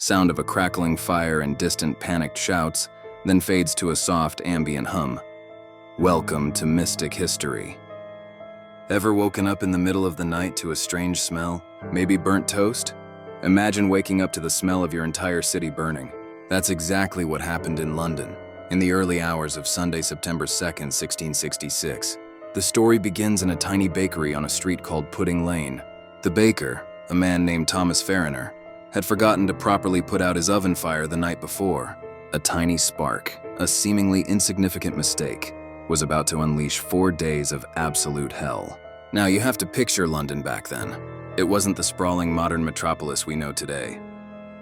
sound of a crackling fire and distant panicked shouts, then fades to a soft ambient hum. Welcome to Mystic History. Ever woken up in the middle of the night to a strange smell? Maybe burnt toast? Imagine waking up to the smell of your entire city burning. That's exactly what happened in London, in the early hours of Sunday, September 2nd, 1666. The story begins in a tiny bakery on a street called Pudding Lane. The baker, a man named Thomas Farriner, had forgotten to properly put out his oven fire the night before. A tiny spark, a seemingly insignificant mistake, was about to unleash 4 days of absolute hell. Now you have to picture London back then. It wasn't the sprawling modern metropolis we know today.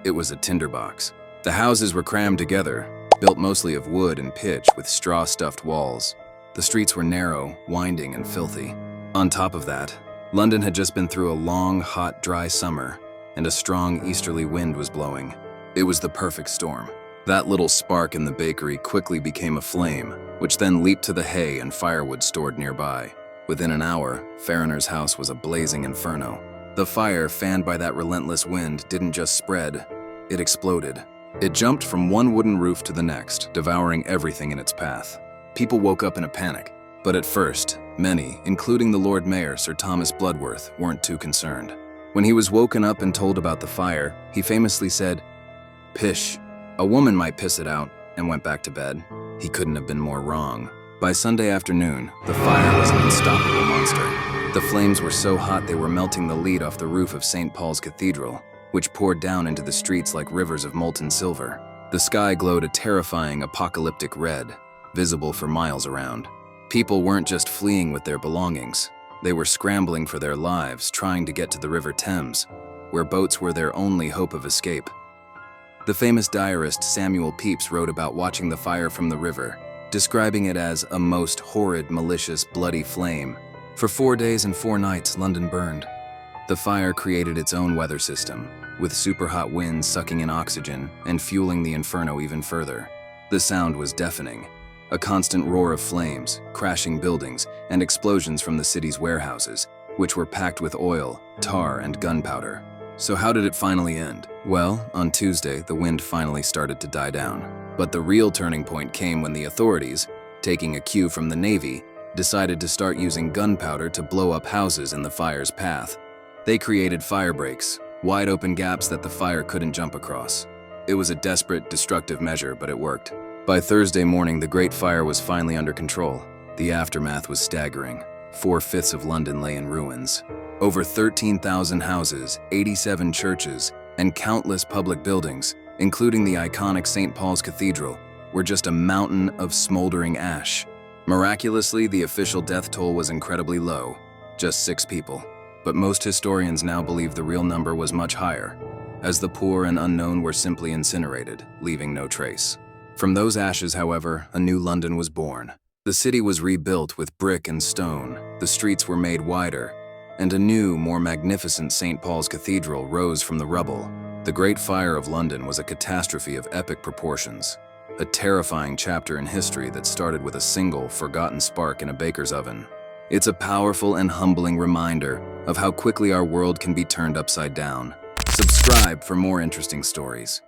It was a tinderbox. The houses were crammed together, built mostly of wood and pitch with straw-stuffed walls. The streets were narrow, winding, and filthy. On top of that, London had just been through a long, hot, dry summer, and a strong easterly wind was blowing. It was the perfect storm. That little spark in the bakery quickly became a flame, which then leaped to the hay and firewood stored nearby. Within an hour, Farriner's house was a blazing inferno. The fire, fanned by that relentless wind, didn't just spread, it exploded. It jumped from one wooden roof to the next, devouring everything in its path. People woke up in a panic, but at first, many, including the Lord Mayor, Sir Thomas Bloodworth, weren't too concerned. When he was woken up and told about the fire, he famously said, "Pish, a woman might piss it out," and went back to bed. He couldn't have been more wrong. By Sunday afternoon, the fire was an unstoppable monster. The flames were so hot they were melting the lead off the roof of St. Paul's Cathedral, which poured down into the streets like rivers of molten silver. The sky glowed a terrifying apocalyptic red, visible for miles around. People weren't just fleeing with their belongings. They were scrambling for their lives, trying to get to the River Thames, where boats were their only hope of escape. The famous diarist Samuel Pepys wrote about watching the fire from the river, describing it as a most horrid, malicious, bloody flame. For 4 days and 4 nights, London burned. The fire created its own weather system, with super hot winds sucking in oxygen and fueling the inferno even further. The sound was deafening, a constant roar of flames, crashing buildings, and explosions from the city's warehouses, which were packed with oil, tar, and gunpowder. So how did it finally end? Well, on Tuesday, the wind finally started to die down. But the real turning point came when the authorities, taking a cue from the Navy, decided to start using gunpowder to blow up houses in the fire's path. They created fire breaks, wide open gaps that the fire couldn't jump across. It was a desperate, destructive measure, but it worked. By Thursday morning, the Great Fire was finally under control. The aftermath was staggering. 4/5 of London lay in ruins. Over 13,000 houses, 87 churches, and countless public buildings, including the iconic St. Paul's Cathedral, were just a mountain of smoldering ash. Miraculously, the official death toll was incredibly low, just 6 people. But most historians now believe the real number was much higher, as the poor and unknown were simply incinerated, leaving no trace. From those ashes, however, a new London was born. The city was rebuilt with brick and stone, the streets were made wider, and a new, more magnificent St. Paul's Cathedral rose from the rubble. The Great Fire of London was a catastrophe of epic proportions, a terrifying chapter in history that started with a single, forgotten spark in a baker's oven. It's a powerful and humbling reminder of how quickly our world can be turned upside down. Subscribe for more interesting stories.